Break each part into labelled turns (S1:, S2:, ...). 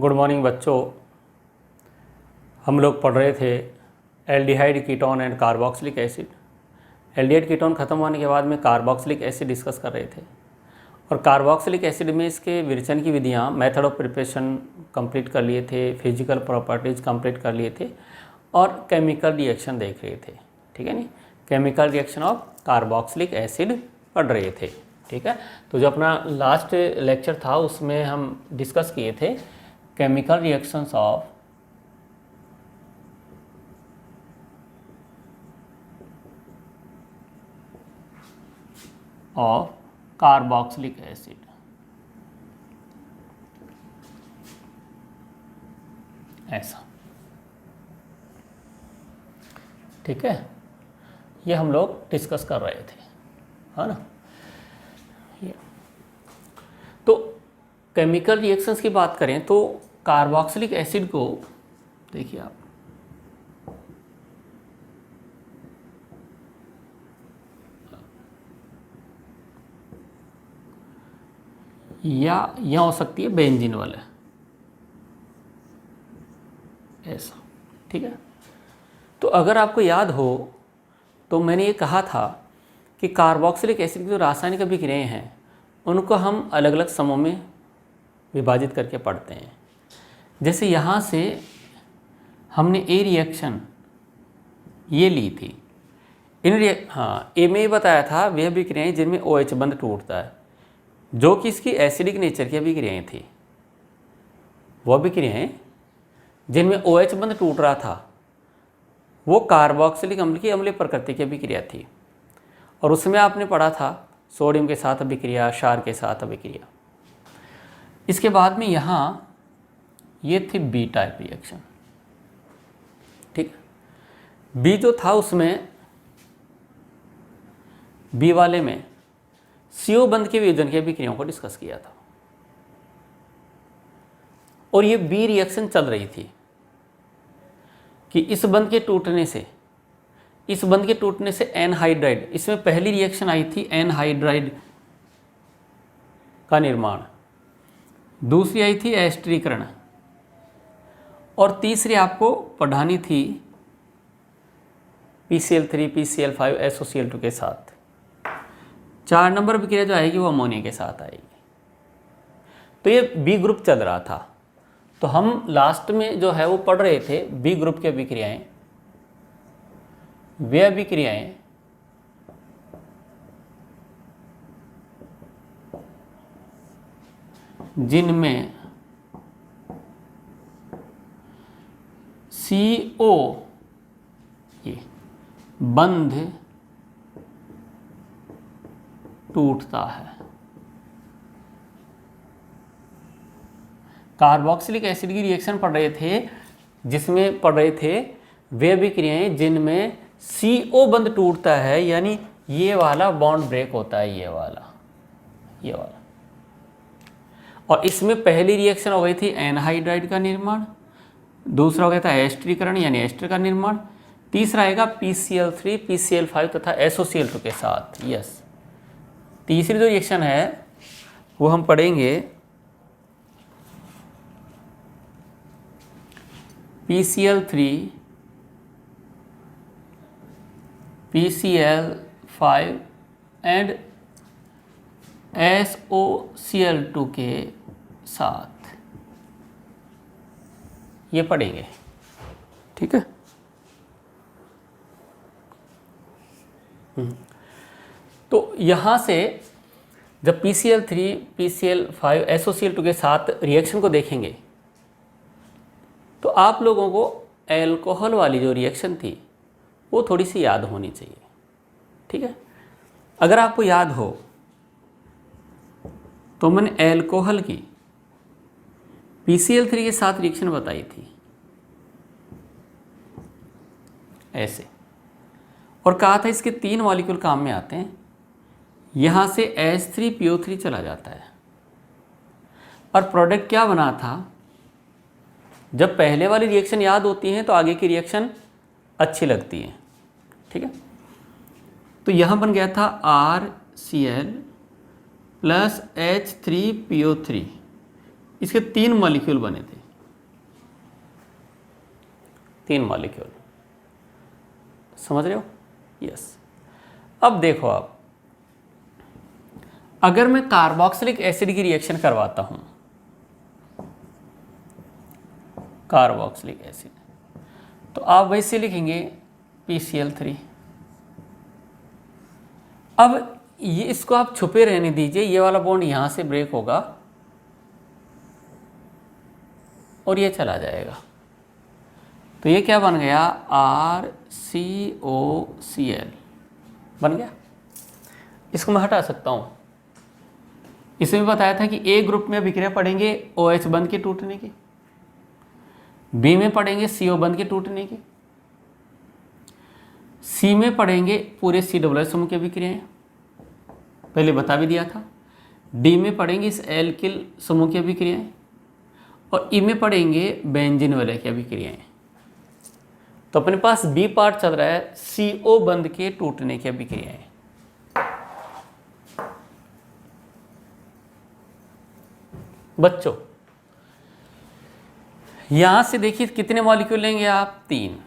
S1: Good morning बच्चों। हम लोग पढ़ रहे थे aldehyde ketone and carboxylic acid. Aldehyde ketone ख़त्म होने के बाद में कार्बोक्सिलिक एसिड डिस्कस कर रहे थे और कार्बोक्सिलिक एसिड में इसके विरेचन की विधियाँ, मेथड ऑफ प्रिपरेशन कंप्लीट कर लिए थे, फिजिकल प्रॉपर्टीज़ कंप्लीट कर लिए थे और केमिकल रिएक्शन देख रहे थे। ठीक है नी, chemical reaction of carboxylic acid पढ़ रहे थे। ठीक है, तो जो अपना लास्ट लेक्चर था उसमें हम डिस्कस किए थे chemical reactions of carboxylic acid. ऐसा, ठीक है, ये हम लोग डिस्कस कर रहे थे, है ना। ये तो केमिकल रिएक्शंस की बात करें तो कार्बोक्सिलिक एसिड को देखिए आप, या यहाँ हो सकती है बेंजीन वाले, ऐसा। ठीक है, तो अगर आपको याद हो तो मैंने ये कहा था कि कार्बोक्सिलिक एसिड की जो रासायनिक अभिक्रियाएं हैं उनको हम अलग अलग समूह में विभाजित करके पढ़ते हैं। जैसे यहाँ से हमने ए रिएक्शन ये ली थी, ए में ये बताया था वह अभिक्रियाएं जिनमें OH बंध टूटता है, जो कि इसकी एसिडिक नेचर की अभिक्रियाएं थी। वो अभिक्रियाएं जिनमें OH बंध टूट रहा था वो कार्बोक्सिलिक अम्ल की अम्लीय प्रकृति की अभिक्रिया थी और उसमें आपने पढ़ा था सोडियम के साथ अभिक्रिया, क्षार के साथ अभिक्रिया। इसके बाद में यहाँ ये थी बी टाइप रिएक्शन। ठीक, बी जो था उसमें बी वाले में CO बंध के वियोजन की अभिक्रियाओं को डिस्कस किया था और ये बी रिएक्शन चल रही थी कि इस बंध के टूटने से एनहाइड्राइड, इसमें पहली रिएक्शन आई थी एनहाइड्राइड का निर्माण, दूसरी आई थी एस्टरीकरण और तीसरी आपको पढ़ानी थी PCl3 PCl5 SOCl2 के साथ। 4 नंबर अभिक्रिया जो आएगी वो अमोनिया के साथ आएगी। तो ये बी ग्रुप चल रहा था, तो हम लास्ट में जो है वो पढ़ रहे थे बी ग्रुप की अभिक्रियाएं, वे अभिक्रियाएं जिनमें CO ये बंध टूटता है। कार्बोक्सिलिक एसिड की रिएक्शन पढ़ रहे थे जिसमें पढ़ रहे थे वे अभिक्रियाएं जिनमें CO बंध टूटता है, यानी ये वाला बॉन्ड ब्रेक होता है, ये वाला। और इसमें पहली रिएक्शन हो गई थी एनहाइड्राइड का निर्माण, दूसरा हो गया था एस्टरीकरण यानी एस्टर का निर्माण, तीसरा आएगा PCl3 PCl5 तथा SOCl2 के साथ। यस, तीसरी जो रिएक्शन है वो हम पढ़ेंगे PCl3 PCl5 एंड SOCl2 के साथ, ये पढ़ेंगे। ठीक है, तो यहाँ से जब PCl3 PCl5 SOCl2 के साथ रिएक्शन को देखेंगे तो आप लोगों को एल्कोहल वाली जो रिएक्शन थी वो थोड़ी सी याद होनी चाहिए। ठीक है, अगर आपको याद हो तो मैंने एल्कोहल की PCl3 के साथ रिएक्शन बताई थी ऐसे, और कहा था इसके 3 मॉलिक्यूल काम में आते हैं। यहाँ से H3PO3 चला जाता है और प्रोडक्ट क्या बना था, जब पहले वाली रिएक्शन याद होती है तो आगे की रिएक्शन अच्छी लगती है। ठीक है, तो यहाँ बन गया था RCl प्लस H3PO3, इसके 3 मॉलिक्यूल बने थे। 3 मॉलिक्यूल। समझ रहे हो? यस। अब देखो आप, अगर मैं कार्बोक्सिलिक एसिड की रिएक्शन करवाता हूं, कार्बोक्सिलिक एसिड, तो आप वैसे लिखेंगे PCl3। अब ये इसको आप छुपे रहने दीजिए, ये वाला बॉन्ड यहां से ब्रेक होगा और ये चला जाएगा, तो ये क्या बन गया, RCOCl बन गया। इसको मैं हटा सकता हूं। इसमें बताया था कि ए ग्रुप में अभिक्रिया पढ़ेंगे OH बंध के टूटने की, बी में पढ़ेंगे CO बंध के टूटने की, सी में पढ़ेंगे पूरे COO समूह की अभिक्रियाएं, पहले बता भी दिया था। डी में पढ़ेंगे इस एल्किल समूह की अभिक्रियाएं, और ई में पढ़ेंगे बेंजीन वलय की अभिक्रियाएं। तो अपने पास बी पार्ट चल रहा है CO बंध के टूटने की अभिक्रियाएं। बच्चों यहां से देखिए कितने मॉलिक्यूल लेंगे आप, 3।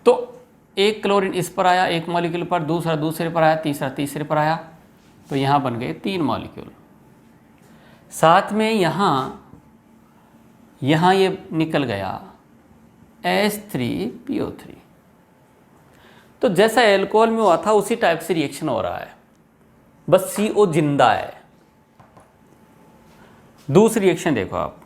S1: तो एक क्लोरीन इस पर आया, एक मॉलिक्यूल पर, दूसरा दूसरे पर आया, तीसरा तीसरे पर आया, तो यहां बन गए 3 मॉलिक्यूल। साथ में यहां ये निकल गया H3PO3। तो जैसा एल्कोहल में हुआ था उसी टाइप से रिएक्शन हो रहा है, बस CO जिंदा है। दूसरी रिएक्शन देखो आप,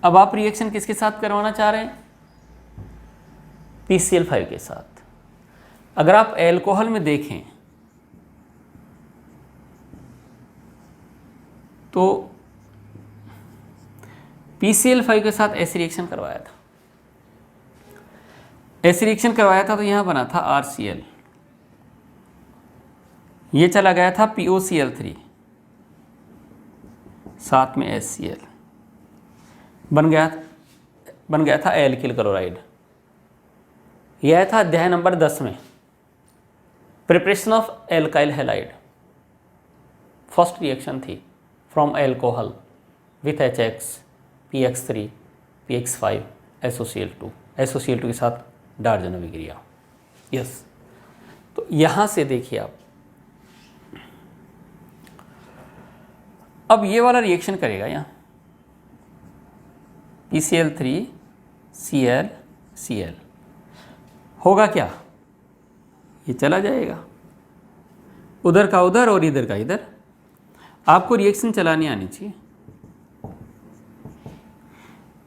S1: अब आप रिएक्शन किसके साथ करवाना चाह रहे हैं, PCl5 के साथ। अगर आप एल्कोहल में देखें तो PCl5 के साथ ऐसी रिएक्शन करवाया था, तो यहां बना था RCl, ये चला गया था POCl3, साथ में HCl, बन गया था एल्किल क्लोराइड। यह था अध्याय नंबर 10 में, preparation of alkyl halide. First reaction थी from alcohol with HX, PX3, PX5, SOCl2 के साथ डार्जन अभिक्रिया। यस, तो यहां से देखिए आप, अब ये वाला रिएक्शन करेगा यहाँ PCl3 Cl होगा क्या, ये चला जाएगा उधर का उधर और इधर का इधर। आपको रिएक्शन चलानी आनी चाहिए,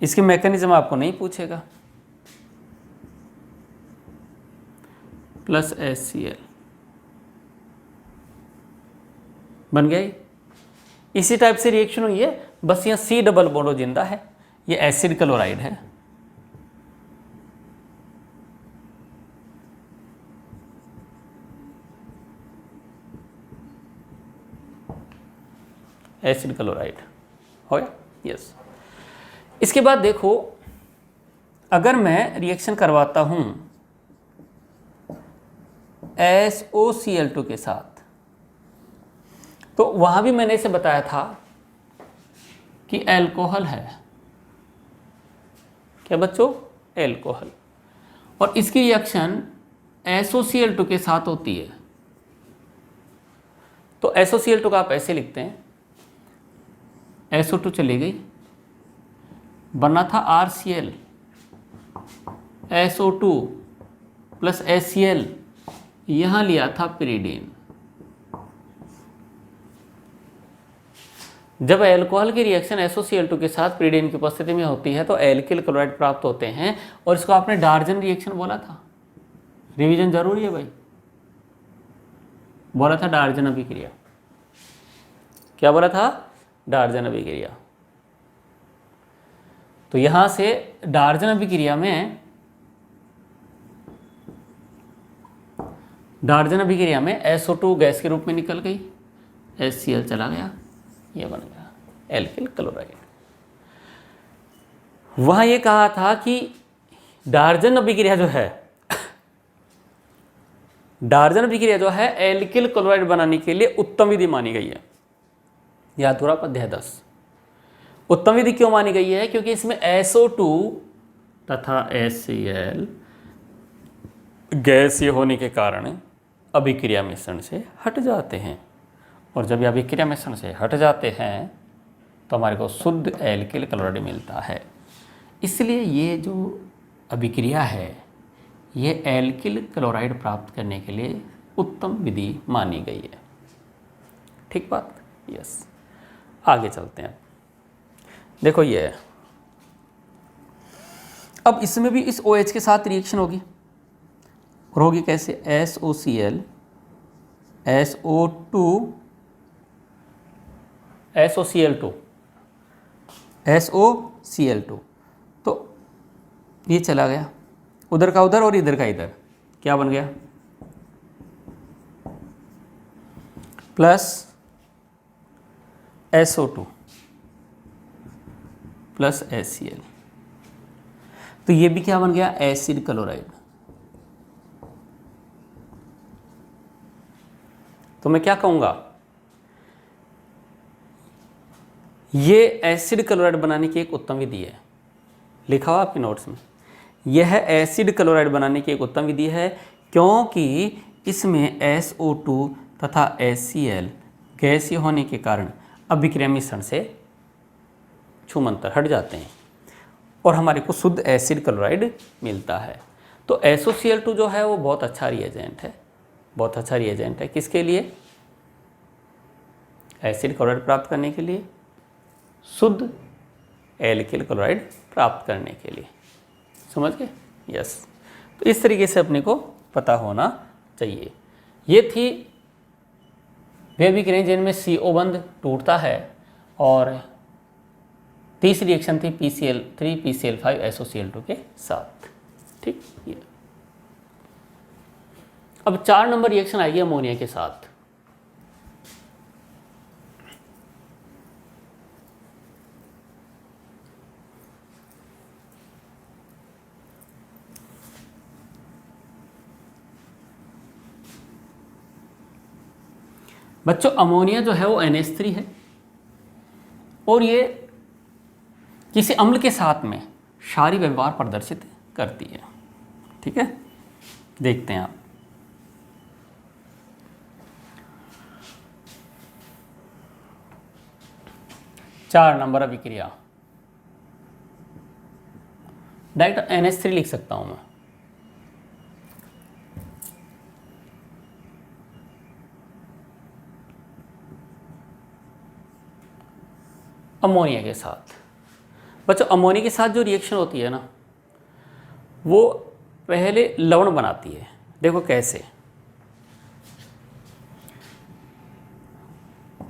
S1: इसके मैकेनिज्म आपको नहीं पूछेगा। प्लस HCl बन गया। इसी टाइप से रिएक्शन हुई है, बस यहाँ C डबल बॉन्ड जिंदा है, ये एसिड क्लोराइड है। एसिड क्लोराइड हो गया। यस, इसके बाद देखो, अगर मैं रिएक्शन करवाता हूं SOCl2 के साथ, तो वहां भी मैंने इसे बताया था कि एल्कोहल है। क्या बच्चों, एल्कोहल, और इसकी रिएक्शन SOCl2 के साथ होती है। तो SOCl2 का आप ऐसे लिखते हैं, SO2 चली गई, बनना था RCl, SO2 प्लस HCl, यहां लिया था पिरीडीन। जब एल्कोहल की रिएक्शन SOCl2 के साथ पिरीडीन की उपस्थिति में होती है तो एल्किल क्लोराइड प्राप्त होते हैं, और इसको आपने डार्जन रिएक्शन बोला था। रिवीजन जरूरी है भाई, बोला था डार्जन अभिक्रिया। क्या बोला था, डार्जन अभिक्रिया। तो यहां से डार्जन अभिक्रिया में SO2 गैस के रूप में निकल गई, HCl चला गया, ये बन गया एल्किल क्लोराइड। वहां ये कहा था कि डार्जन अभिक्रिया जो है एल्किल क्लोराइड बनाने के लिए उत्तम विधि मानी गई है। याद हो रहा अध्याय 10। उत्तम विधि क्यों मानी गई है? क्योंकि इसमें SO2 तथा HCl गैसीय होने के कारण अभिक्रिया मिश्रण से हट जाते हैं, और जब ये अभिक्रिया मिश्रण से हट जाते हैं तो हमारे को शुद्ध एल्किल क्लोराइड मिलता है। इसलिए ये जो अभिक्रिया है ये एल्किल क्लोराइड प्राप्त करने के लिए उत्तम विधि मानी गई है। ठीक बात? यस। आगे चलते हैं। देखो ये है। अब इसमें भी इस OH के साथ रिएक्शन होगी, और होगी कैसे? SOCl SO2 SOCl2 SOCl2, तो ये चला गया उधर का उधर और इधर का इधर, क्या बन गया? प्लस SO2 प्लस HCl, तो ये भी क्या बन गया? Acid chloride. तो मैं क्या कहूँगा, ये एसिड क्लोराइड बनाने की एक उत्तम विधि है। लिखा हुआ आपके नोट्स में, यह एसिड क्लोराइड बनाने की एक उत्तम विधि है, क्योंकि इसमें SO2 तथा HCl गैसीय होने के कारण अभिक्रिया मिश्रण से छूमंतर हट जाते हैं और हमारे को शुद्ध एसिड क्लोराइड मिलता है। तो SOCl2 जो है वो बहुत अच्छा रिएजेंट है, बहुत अच्छा रिएजेंट है। किसके लिए? एसिड क्लोराइड प्राप्त करने के लिए, शुद्ध एल्किल क्लोराइड प्राप्त करने के लिए। समझ गए? यस। तो इस तरीके से अपने को पता होना चाहिए। ये थी वे अभिक्रियाएं जिनमें CO बंध टूटता है, और तीसरी रिएक्शन थी PCl3 PCl5 SOCl2 के साथ। ठीक। ये अब 4 नंबर रिएक्शन आएगी अमोनिया के साथ। बच्चों अमोनिया जो है वो NH3 है, और ये किसी अम्ल के साथ में क्षारीय व्यवहार प्रदर्शित करती है। ठीक है, देखते हैं आप। चार नंबर अभिक्रिया, डायरेक्ट NH3 लिख सकता हूं मैं। अमोनिया के साथ, बच्चों अमोनिया के साथ जो रिएक्शन होती है ना, वो पहले लवण बनाती है। देखो कैसे,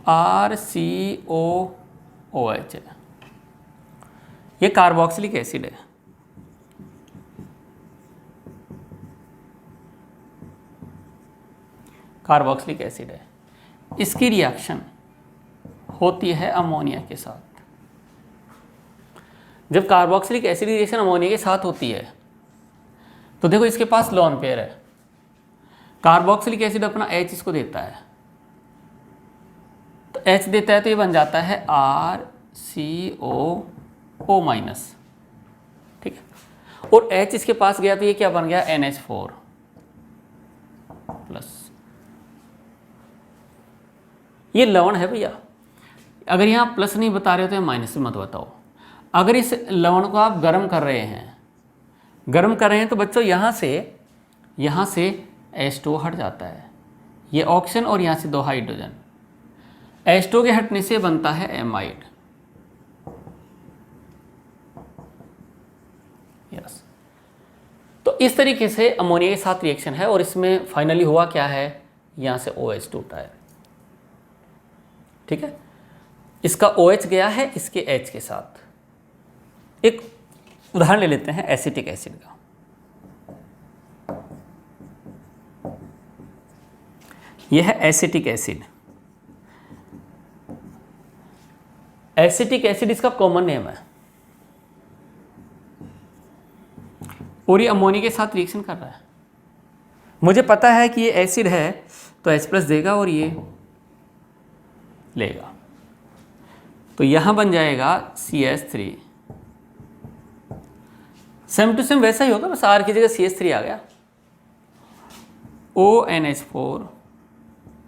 S1: RCOOH है, ये कार्बोक्सिलिक एसिड है। कार्बोक्सिलिक एसिड है, इसकी रिएक्शन होती है अमोनिया के साथ। जब कार्बोक्सिलिक एसिड रिएक्शन अमोनिया के साथ होती है तो देखो इसके पास लोन पेयर है, कार्बोक्सिलिक एसिड अपना H इसको देता है, तो H देता है तो ये बन जाता है RCOO-। ठीक है, और H इसके पास गया तो ये क्या बन गया? NH4+। ये लवण है भैया। अगर यहाँ प्लस नहीं बता रहे हो तो यहाँ माइनस मत बताओ। अगर इस लवण को आप गर्म कर रहे हैं, तो बच्चों यहाँ से H2 हट जाता है, ये ऑक्सीजन, और यहाँ से 2 हाइड्रोजन। H2 के हटने से बनता है एमाइड। यस, तो इस तरीके से अमोनिया के साथ रिएक्शन है, और इसमें फाइनली हुआ क्या है? यहाँ से OH टूटा है। ठीक है, इसका OH गया है इसके H के साथ। एक उदाहरण ले लेते हैं एसिटिक एसिड का। यह है एसिटिक एसिड। एसिटिक एसिड इसका कॉमन नेम है, और ये अमोनिया के साथ रिएक्शन कर रहा है। मुझे पता है कि ये एसिड है तो H+ देगा और ये लेगा। तो यहाँ बन जाएगा CH3। सेम टू सेम वैसा ही होगा, बस R की जगह CH3 आ गया। ONH4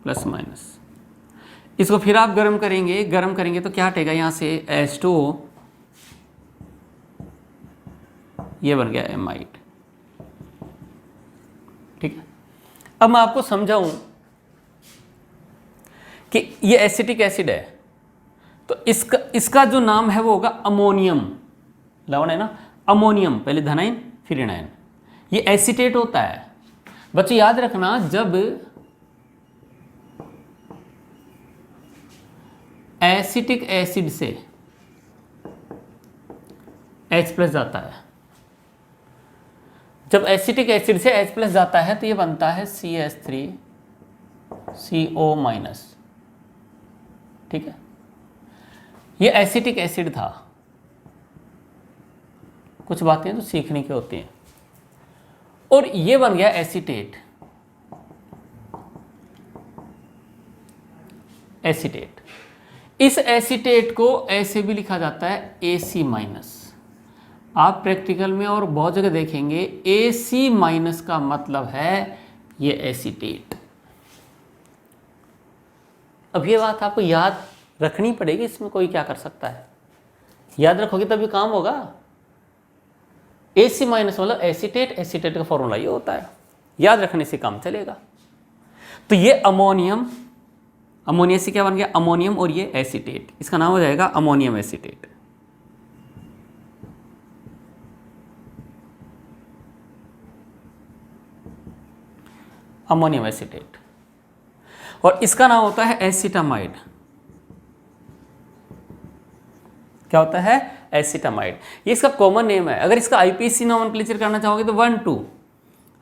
S1: plus minus. इसको फिर आप गर्म करेंगे तो क्या हटेगा यहाँ से H2O, ये बन गया एमाइड। ठीक है, अब मैं आपको समझाऊं कि ये एसिटिक एसिड है, तो इसका जो नाम है वो होगा अमोनियम। लवण है ना, अमोनियम, पहले धनाइन फिर ऋणायन, ये एसीटेट होता है। बच्चों याद रखना, जब एसिटिक एसिड से H+ जाता है, जब एसिटिक एसिड से H+ जाता है तो ये बनता है CH3CO-। ठीक है, ये एसिटिक एसिड था। कुछ बातें तो सीखने की होती हैं। और ये बन गया एसीटेट। एसीटेट, इस एसीटेट को ऐसे भी लिखा जाता है AC-। आप प्रैक्टिकल में और बहुत जगह देखेंगे AC- का मतलब है ये एसीटेट। अब ये बात आपको याद रखनी पड़ेगी, इसमें कोई क्या कर सकता है, याद रखोगे तभी काम होगा। AC- मतलब एसीटेट, एसीटेट का फॉर्मूला ये होता है, याद रखने से काम चलेगा। तो ये अमोनियम, अमोनिया से क्या बन गया अमोनियम, और ये एसीटेट, इसका नाम हो जाएगा अमोनियम एसीटेट। अमोनियम एसीटेट, और इसका नाम होता है एसिटामाइड। क्या होता है एसिटामाइड, ये इसका कॉमन नेम है। अगर इसका IPC नोमेनक्लेचर करना चाहोगे तो 1 2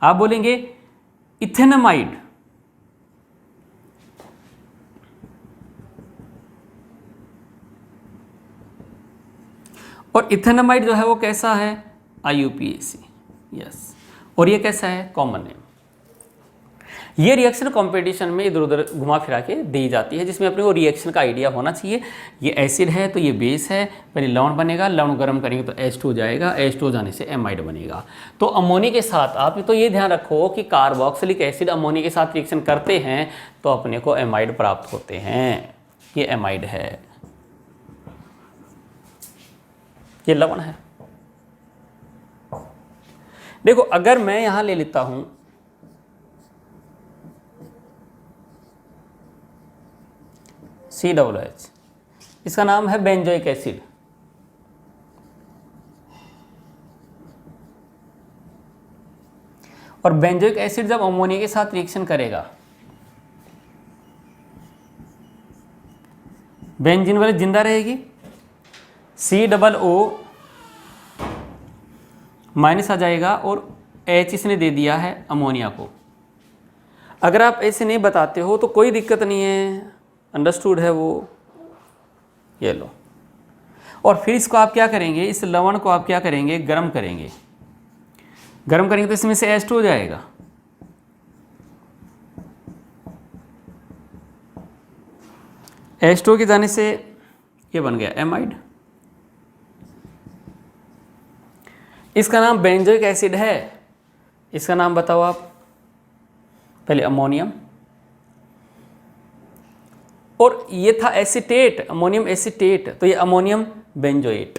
S1: आप बोलेंगे इथेनामाइड, और इथेनामाइड जो है वो कैसा है IUPAC। यस, और ये कैसा है कॉमन नेम। ये रिएक्शन कंपटीशन में इधर उधर घुमा फिरा के दी जाती है, जिसमें अपने को रिएक्शन का आइडिया होना चाहिए। ये एसिड है तो ये बेस है, पहले लवण बनेगा, लवण गर्म करेंगे तो H2 जाएगा, H2 जाने से एमाइड बनेगा। तो अमोनिया के साथ आप तो ये ध्यान रखो कि कार्बोक्सिलिक एसिड अमोनिया के साथ रिएक्शन करते हैं तो अपने को एमाइड प्राप्त होते हैं। ये एमाइड है, ये लवण है। देखो अगर मैं यहां ले लेता हूं COOH, इसका नाम है बेंजोइक एसिड। और बेंजोइक एसिड जब अमोनिया के साथ रिएक्शन करेगा, बेंजीन वाली जिंदा रहेगी, COO- आ जाएगा, और H इसने दे दिया है अमोनिया को। अगर आप ऐसे नहीं बताते हो तो कोई दिक्कत नहीं है, अंडरस्टूड है वो, ये लो। और फिर इसको आप क्या करेंगे, इस लवण को आप क्या करेंगे गर्म करेंगे, गर्म करेंगे तो इसमें से H2 हो जाएगा, H2 के जाने से ये बन गया एमाइड। इसका नाम बेंजोइक एसिड है, इसका नाम बताओ आप। पहले अमोनियम, और ये था एसीटेट, अमोनियम एसीटेट, तो ये अमोनियम बेंजोएट।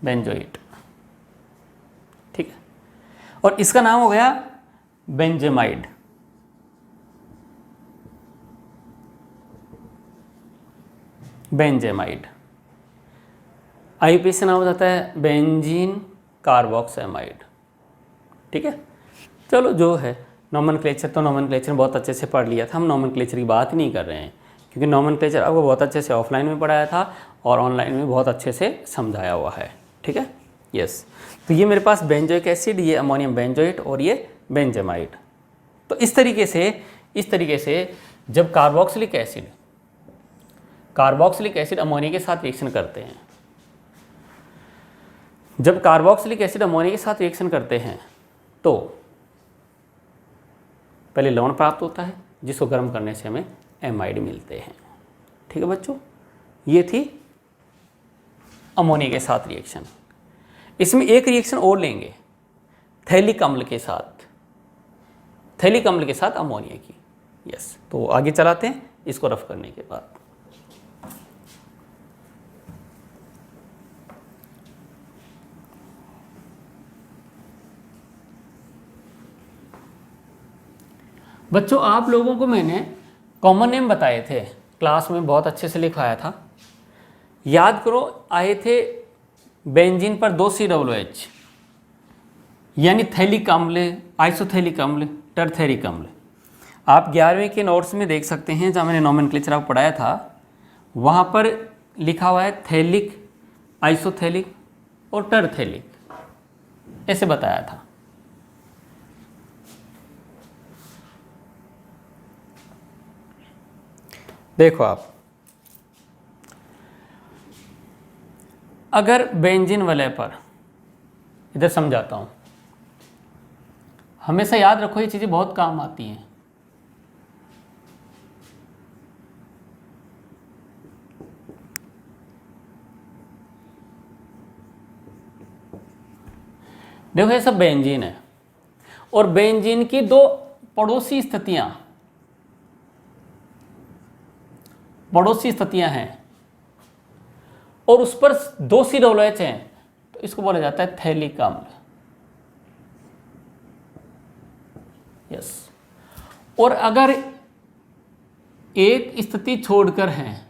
S1: बेंजोएट, ठीक है, और इसका नाम हो गया बेंजेमाइड। बेंजेमाइड, IUPAC से नाम हो जाता है बेंजीन कार्बोक्सामाइड। ठीक है, चलो जो है नोमेनक्लेचर, तो नोमेनक्लेचर बहुत अच्छे से पढ़ लिया था, हम नोमेनक्लेचर की बात ही नहीं कर रहे हैं, क्योंकि नोमेनक्लेचर आपको बहुत अच्छे से ऑफलाइन में पढ़ाया था और ऑनलाइन में बहुत अच्छे से समझाया हुआ है। ठीक है, यस। तो ये मेरे पास बेंजोइक एसिड, ये अमोनियम बेंजोएट, और ये बेंजेमाइड। तो इस तरीके से जब कार्बोक्सिलिक एसिड अमोनिया के साथ रिएक्शन करते हैं, जब कार्बोक्सिलिक एसिड अमोनिया के साथ रिएक्शन करते हैं तो पहले लवण प्राप्त होता है जिसको गर्म करने से हमें एमाइड मिलते हैं। ठीक है बच्चों, ये थी अमोनिया के साथ रिएक्शन। इसमें एक रिएक्शन और लेंगे थैलिक अम्ल के साथ, थैलिक अम्ल के साथ अमोनिया की। यस, तो आगे चलाते हैं इसको रफ करने के बाद। बच्चों आप लोगों को मैंने कॉमन नेम बताए थे, क्लास में बहुत अच्छे से लिखवाया था, याद करो। आए थे बेंजीन पर 2 COOH यानी थैलिक अम्ल, आइसोथैलिक अम्ल, टरथैरिक अम्ल। आप 11वीं के नोट्स में देख सकते हैं, जहाँ मैंने नोमेनक्लेचर आपको पढ़ाया था वहाँ पर लिखा हुआ है थैलिक, आइसोथैलिक और टरथैलिक, ऐसे बताया था। देखो आप, अगर बेंजीन वलय पर, इधर समझाता हूँ, हमेशा याद रखो ये चीज़ें बहुत काम आती हैं। देखो ये सब बेंजीन है और बेंजीन की 2 पड़ोसी स्थितियां हैं और उस पर 2 COOH हैं, तो इसको बोला जाता है थैलिक अम्ल। यस, और अगर एक स्थिति छोड़कर है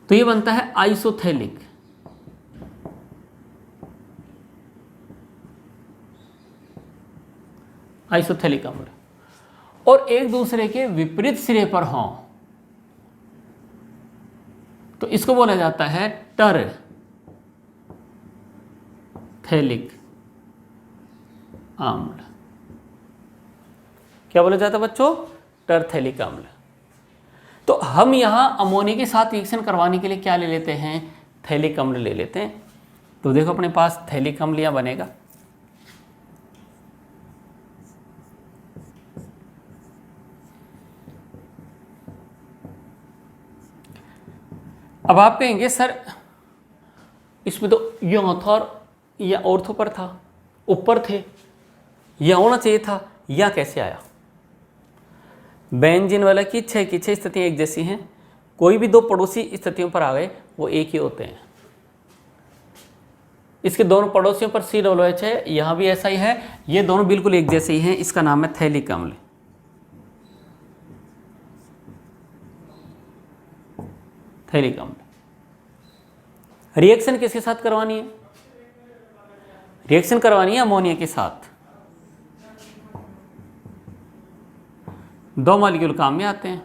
S1: तो ये बनता है आइसोथैलिक। आइसोथैलिक अम्ल, और एक दूसरे के विपरीत सिरे पर हों तो इसको बोला जाता है टरथैलिक अम्ल। क्या बोला जाता है बच्चों? टरथैलिक अम्ल। तो हम यहां अमोनिया के साथ रिएक्शन करवाने के लिए क्या ले लेते हैं? थैलिक अम्ल ले लेते हैं। तो देखो अपने पास थैलिक अम्ल यहां बनेगा, अब आप कहेंगे सर इसमें तो यहाँ था और या ऑर्थो पर था, ऊपर थे, यह होना चाहिए था, या कैसे आया? बेंजीन वाला की 6 की 6 स्थितियाँ एक जैसी हैं, कोई भी 2 पड़ोसी स्थितियों पर आ गए वो एक ही होते हैं। इसके दोनों पड़ोसियों पर COOH है, यहाँ भी ऐसा ही है, ये दोनों बिल्कुल एक जैसे ही हैं, इसका नाम है थैलिक अम्ल। थैलिक अम्ल। रिएक्शन किसके साथ करवानी है? रिएक्शन करवानी है अमोनिया के साथ। 2 मॉलिक्यूल काम में आते हैं,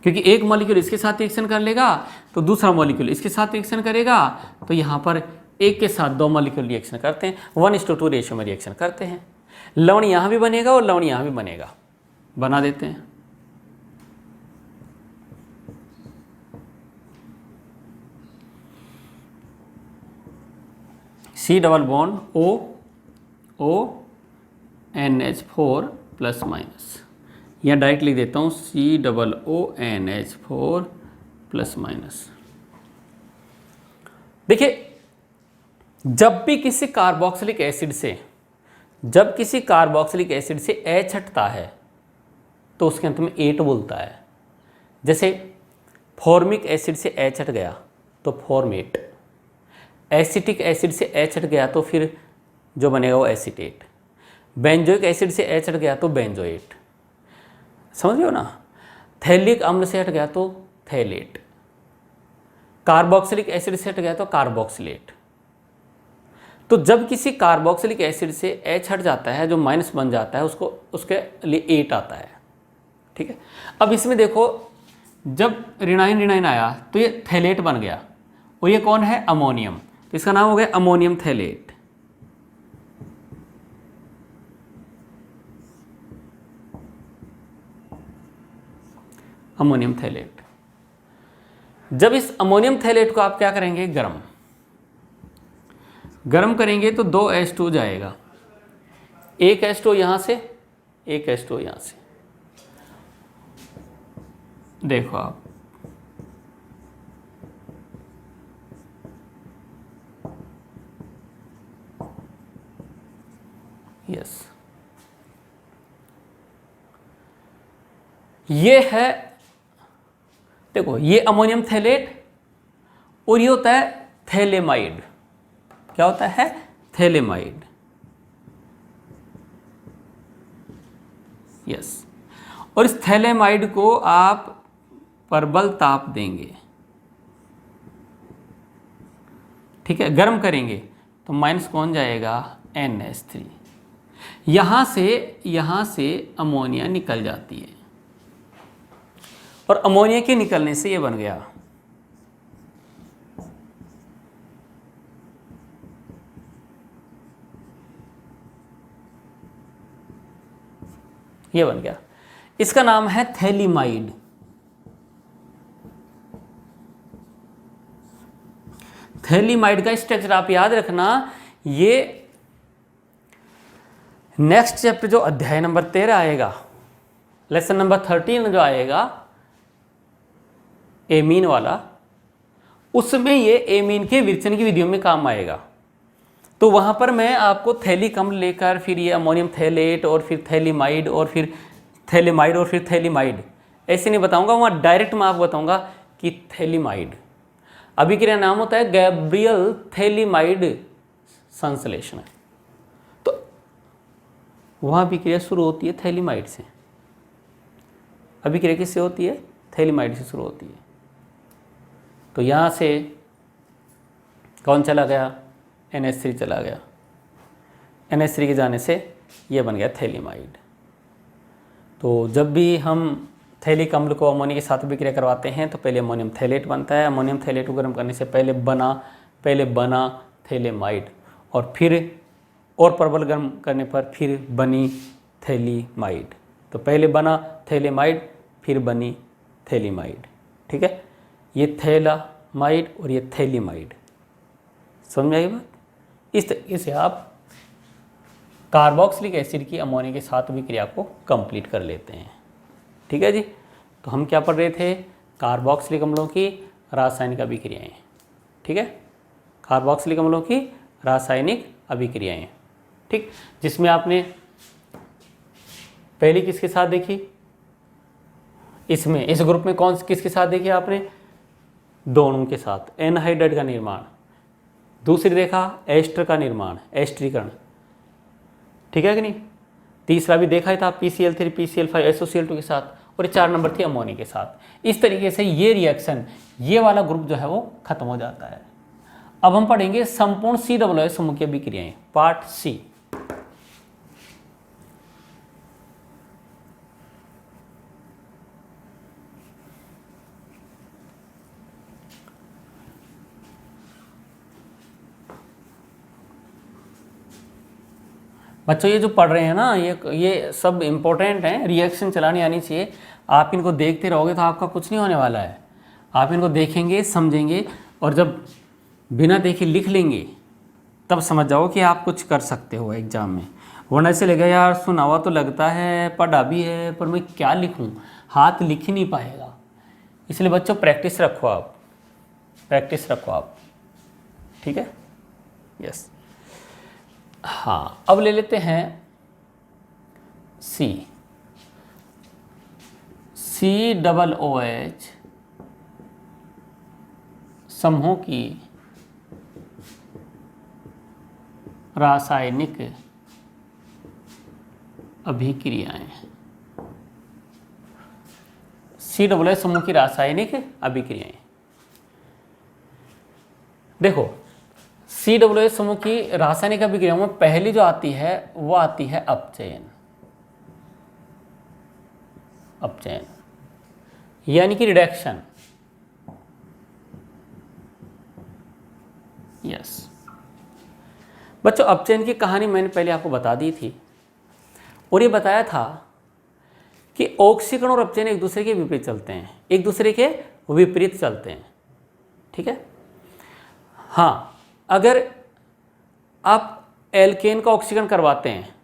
S1: क्योंकि एक मॉलिक्यूल इसके साथ रिएक्शन कर लेगा तो दूसरा मॉलिक्यूल इसके साथ रिएक्शन करेगा, तो यहाँ पर एक के साथ 2 मॉलिक्यूल रिएक्शन करते हैं, 1:2 रेशियो में रिएक्शन करते हैं। लवण यहाँ भी बनेगा और लवण यहाँ भी बनेगा, बना देते हैं। C double bond ONH4 plus minus, या डायरेक्ट लिख देता हूँ COONH4 प्लस माइनस। देखिए जब किसी कार्बोक्सिलिक एसिड से H हटता है तो उसके अंत में 8 बोलता है। जैसे फॉर्मिक एसिड से H हट गया तो फॉर्मेट, एसिटिक एसिड से H हट गया तो फिर जो बनेगा वो एसिटेट, बेंजोइक एसिड से H हट गया तो बेंजोएट। समझ रहे हो ना? थैलिक अम्ल से हट गया तो थैलेट, कार्बोक्सिलिक एसिड से हट गया तो कार्बोक्सिलेट। तो जब किसी कार्बोक्सिलिक एसिड से H हट जाता है, जो माइनस बन जाता है, उसको उसके लिए 8 आता है। ठीक है, अब इसमें देखो जब ऋणाइन आया तो ये थैलेट बन गया, और ये कौन है? अमोनियम, तो इसका नाम हो गया अमोनियम थैलेट। Ammonium phthalate. जब इस अमोनियम थैलेट को आप क्या करेंगे? गरम करेंगे तो 2H2 जाएगा, एक H2O यहाँ से, एक H2O यहाँ से, देखो आप, यस, ये है, देखो ये अमोनियम थैलेट और ये होता है थैलेमाइड। क्या होता है? थैलेमाइड। यस, और इस थैलेमाइड को आप प्रबल ताप देंगे, ठीक है, गर्म करेंगे तो माइनस कौन जाएगा? NH3। यहां से अमोनिया निकल जाती है और अमोनिया के निकलने से ये बन गया, ये बन गया, इसका नाम है थैलीमाइड। थैलीमाइड का स्ट्रक्चर आप याद रखना, ये नेक्स्ट चैप्टर जो अध्याय नंबर 13 आएगा, लेसन नंबर 13 जो आएगा एमीन वाला, उसमें ये एमीन के विरचन की विधियों में काम आएगा। तो वहाँ पर मैं आपको थैलिक अम्ल लेकर फिर ये अमोनियम थैलेट और फिर थैलीमाइड और फिर थैलेमाइड और फिर थैलीमाइड ऐसे नहीं बताऊंगा, वहाँ डायरेक्ट मैं आपको बताऊंगा कि थैलीमाइड अभिक्रिया नाम होता है गैब्रियल थैलीमाइड संश्लेषण। तो वहाँ अभिक्रिया शुरू होती है थैलीमाइड से। अभिक्रिया किससे होती है? थैलीमाइड से शुरू होती है। तो यहाँ से कौन चला गया? NH3 चला गया। NH3 के जाने से ये बन गया थैलीमाइड। तो जब भी हम थैलिक अम्ल को अमोनिया के साथ अभिक्रिया करवाते हैं तो पहले अमोनियम थैलेट बनता है। अमोनियम थैलेट को गर्म करने से पहले बना थैलेमाइड और फिर और प्रबल गर्म करने पर फिर बनी थैलीमाइड। तो पहले बना थैलेमाइड फिर बनी थैलीमाइड, ठीक है। ये थैलामाइड और ये थैलीमाइड, समझ में आई बात? इस तरीके से आप कार्बोक्सिलिक एसिड की अमोनिया के साथ अभिक्रिया को कंप्लीट कर लेते हैं, ठीक है जी। तो हम क्या पढ़ रहे थे? कार्बोक्सिलिक अम्लों की रासायनिक अभिक्रियाएं, ठीक है, कार्बोक्सिलिक अम्लों की रासायनिक अभिक्रियाएं, ठीक। जिसमें आपने पहली किसके साथ देखी? इसमें इस ग्रुप में कौन किसके साथ देखी आपने? दोनों के साथ, एनहाइड्राइड का निर्माण। दूसरी देखा एस्टर का निर्माण, एस्टरीकरण, ठीक है कि नहीं। तीसरा भी देखा ही था PCl3 PCl5 SOCl2 के साथ, और 4 नंबर थी अमोनिया के साथ। इस तरीके से ये रिएक्शन, ये वाला ग्रुप जो है वो खत्म हो जाता है। अब हम पढ़ेंगे संपूर्ण COOH समूह की अभिक्रियाएं, पार्ट C। बच्चों ये जो पढ़ रहे हैं ना, ये सब इम्पोर्टेंट हैं, रिएक्शन चलानी आनी चाहिए। आप इनको देखते रहोगे तो आपका कुछ नहीं होने वाला है। आप इनको देखेंगे, समझेंगे, और जब बिना देखे लिख लेंगे तब समझ जाओ कि आप कुछ कर सकते हो एग्जाम में। वरना ऐसे लगेगा यार सुना हुआ तो लगता है, पढ़ा भी है, पर मैं क्या लिखूं, हाथ लिख ही नहीं पाएगा। इसलिए बच्चों प्रैक्टिस रखो आप, प्रैक्टिस रखो आप, ठीक है। यस, हाँ, अब ले लेते हैं COOH समूह की रासायनिक अभिक्रियाएं। COOH समूह की रासायनिक अभिक्रियाएं, देखो COOH समूह की रासायनिक अभिक्रियाओं में पहली जो आती है वो आती है अपचयन। अपचयन यानी कि रिडक्शन। यस बच्चों, अपचयन की कहानी मैंने पहले आपको बता दी थी, और ये बताया था कि ऑक्सीकरण और अपचयन एक दूसरे के विपरीत चलते हैं, एक दूसरे के विपरीत चलते हैं, ठीक है। हाँ, अगर आप एल्केन का ऑक्सीकरण करवाते हैं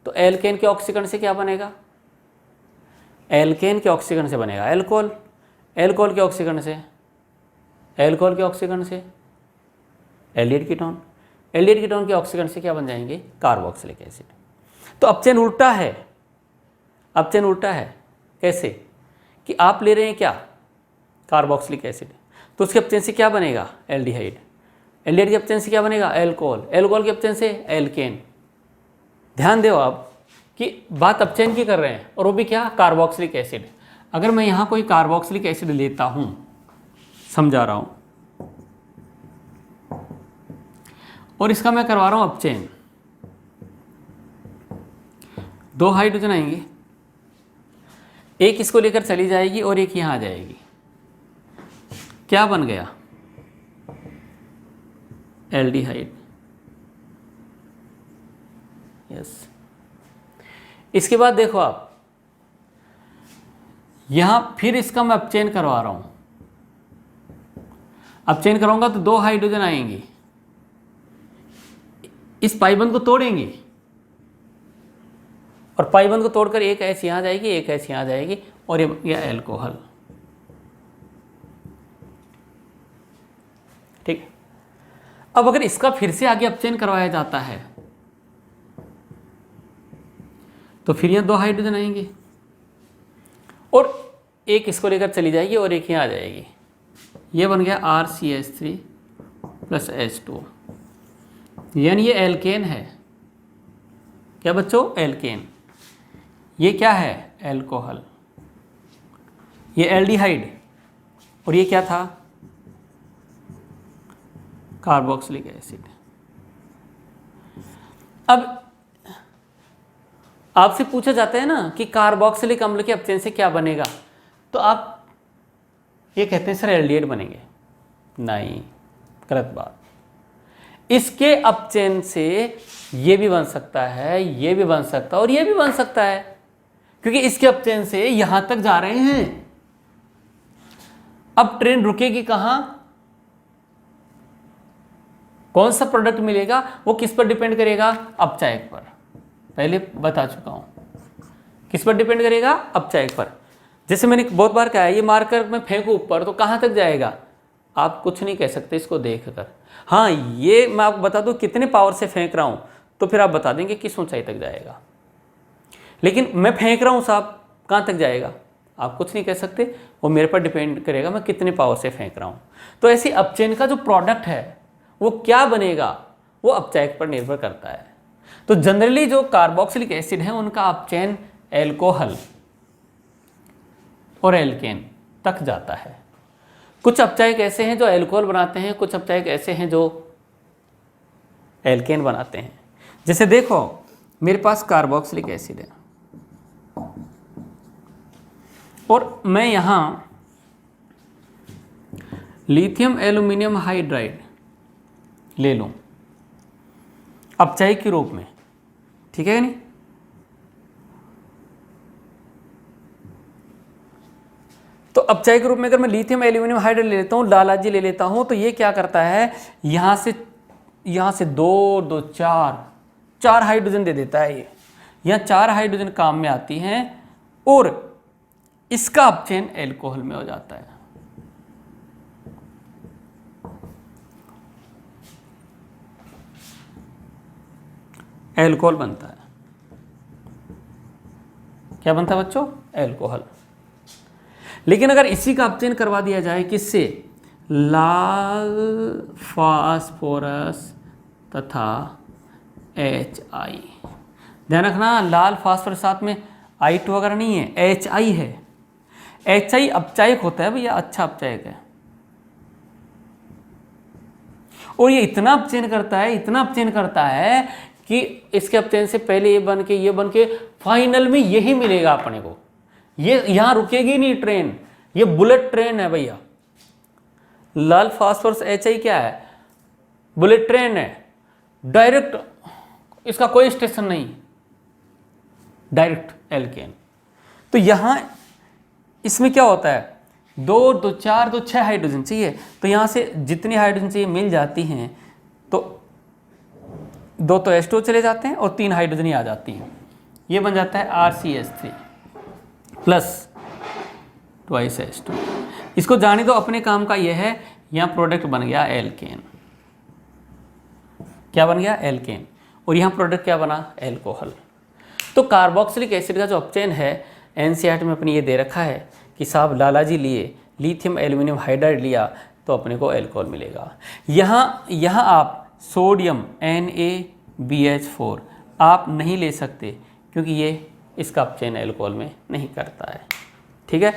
S1: तो एल्केन के ऑक्सीकरण से क्या बनेगा? एल्केन के ऑक्सीकरण से बनेगा एल्कोहल, एल्कोहल के ऑक्सीकरण से, एल्कोहल के ऑक्सीकरण से एल्डिहाइड कीटोन, एल्डिहाइड कीटोन के ऑक्सीकरण से क्या बन जाएंगे? Carboxylic acid. तो अपचयन उल्टा है, अपचयन उल्टा है। कैसे? कि आप ले रहे हैं क्या? कार्बोक्सिलिक एसिड, तो उसके अपचयन से क्या बनेगा? एल्डिहाइड, एल्डिहाइड के अपचयन से क्या बनेगा? एल्कोहल, एल्कोहल के अपचयन से एल्केन। ध्यान दो आप कि बात अपचयन की कर रहे हैं और वो भी क्या? Carboxylic acid. अगर मैं यहाँ कोई कार्बोक्सिलिक एसिड लेता हूँ, समझा रहा हूँ, और इसका मैं करवा रहा हूँ अपचयन, 2 हाइड्रोजन आएंगे, एक इसको लेकर चली जाएगी और एक यहाँ आ जाएगी, क्या बन गया? एल्डिहाइड। यस। इसके बाद देखो आप, यहां फिर इसका मैं अपचयन करवा रहा हूं, अपचयन कराऊंगा तो 2 हाइड्रोजन आएंगे, इस पाइबंद को तोड़ेंगे और पाइबंद को तोड़कर एक ऐसी यहां जाएगी, एक ऐसी यहां जाएगी और ये बन गया एल्कोहल। ठीक। अब अगर इसका फिर से आगे अपचयन करवाया जाता है तो फिर यहाँ 2 हाइड्रोजन आएंगे और एक इसको लेकर चली जाएगी और एक यहाँ आ जाएगी, ये बन गया RCH3 + H2, यानी ये एल्केन है। क्या बच्चों? एल्केन। ये क्या है? एल्कोहल। ये एल्डिहाइड और ये क्या था? Carboxylic acid. अब आपसे पूछा जाता है ना कि कार्बोक्सिलिक अम्ल के अपचयन से क्या बनेगा, तो आप ये कहते हैं सर एल्डिहाइड बनेंगे। नहीं, गलत बात। इसके अपचयन से ये भी बन सकता है, ये भी बन सकता है और ये भी बन सकता है, क्योंकि इसके अपचयन से यहां तक जा रहे हैं। अब ट्रेन रुकेगी कहां? कौन सा प्रोडक्ट मिलेगा वो किस पर डिपेंड करेगा? अपचायक पर। पहले बता चुका हूं, किस पर डिपेंड करेगा? अपचायक पर। जैसे मैंने बहुत बार कहा है, ये मार्कर मैं फेंकूं ऊपर तो कहां तक जाएगा? आप कुछ नहीं कह सकते इसको देखकर। हाँ, ये मैं आपको बता दूं कितने पावर से फेंक रहा हूं तो फिर आप बता देंगे किस ऊंचाई तक जाएगा। लेकिन मैं फेंक रहा हूं साहब, कहां तक जाएगा आप कुछ नहीं कह सकते, वो मेरे पर डिपेंड करेगा मैं कितने पावर से फेंक रहा हूं। तो ऐसे अपचयन का जो प्रोडक्ट है वो क्या बनेगा, वो अपचायक पर निर्भर करता है। तो जनरली जो कार्बोक्सिलिक एसिड है उनका अपचयन एल्कोहल और एल्केन तक जाता है। कुछ अपचायक ऐसे हैं जो एल्कोहल बनाते हैं, कुछ अपचायक ऐसे हैं जो एल्केन बनाते हैं। जैसे देखो मेरे पास कार्बोक्सिलिक एसिड है और मैं यहां लिथियम एल्यूमिनियम हाइड्राइड ले लूं अपचायक के रूप में, ठीक है नहीं? तो अपचायक के रूप में अगर मैं लिथियम एल्यूमिनियम हाइड्राइड ले लेता हूं, लालाजी ले लेता हूं, तो ये क्या करता है, यहां से 2 2 4 हाइड्रोजन दे देता है। ये यहां 4 हाइड्रोजन काम में आती हैं और इसका अपचयन एल्कोहल में हो जाता है। एल्कोहल बनता है। क्या बनता है बच्चों? एल्कोहल। लेकिन अगर इसी का अपचयन करवा दिया जाए किससे? लाल फास्फोरस तथा HI। ध्यान रखना, लाल फास्फोरस साथ में I2 वगैरह नहीं है, HI है। HI अपचायक होता है भैया, अच्छा अपचायक है। और ये इतना अपचयन करता है, इतना अपचयन करता है कि इसके अपचयन से पहले ये बन के फाइनल में यही मिलेगा अपने को। ये यहां रुकेगी नहीं ट्रेन, ये बुलेट ट्रेन है भैया। लाल फास्फोरस HI क्या है? बुलेट ट्रेन है, डायरेक्ट, इसका कोई स्टेशन नहीं, डायरेक्ट एल्केन। तो यहां इसमें क्या होता है, 2 2 4 2 6 हाइड्रोजन चाहिए, तो यहां से जितनी हाइड्रोजन चाहिए मिल जाती हैं, तो 2 तो H2 चले जाते हैं और 3 हाइड्रोजन ही आ जाती हैं। ये बन जाता है RCH3 प्लस ट्वाइस H2। इसको जाने दो, अपने काम का ये है। यहाँ प्रोडक्ट बन गया एल्केन, क्या बन गया एल्केन, और यहाँ प्रोडक्ट क्या बना एल्कोहल। तो कार्बोक्सिलिक एसिड का जो अपचयन है एनसीईआरटी में अपने ये दे रखा है कि साहब लालाजी लिए लिथियम एल्यूमिनियम हाइड्राइड लिया तो अपने को एल्कोहल मिलेगा। यहाँ आप सोडियम NaBH4 आप नहीं ले सकते क्योंकि ये इसका अपचयन एल्कोहल में नहीं करता है। ठीक है,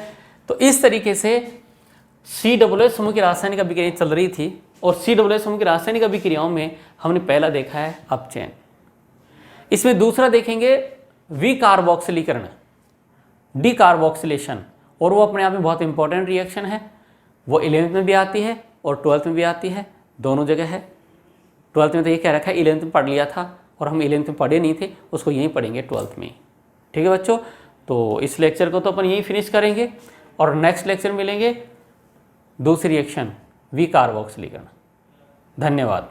S1: तो इस तरीके से COO समूह की रासायनिक अभिक्रिया चल रही थी और COO समूह की रासायनिक अभिक्रियाओं में हमने पहला देखा है अपचयन। इसमें दूसरा देखेंगे विकार्बोक्सिलीकरण, डिकार्बोक्सिलेशन, और वो अपने आप में बहुत इंपॉर्टेंट रिएक्शन है। वो 11th में भी आती है और 12th में भी आती है, दोनों जगह है। 12th में तो ये कह रखा है, 11th में पढ़ लिया था और हम 11th में पढ़े नहीं थे, उसको यहीं पढ़ेंगे 12th में। ठीक है बच्चों, तो इस लेक्चर को तो अपन यहीं फिनिश करेंगे और नेक्स्ट लेक्चर मिलेंगे दूसरी रिएक्शन विकार्बोक्सिलीकरण। धन्यवाद।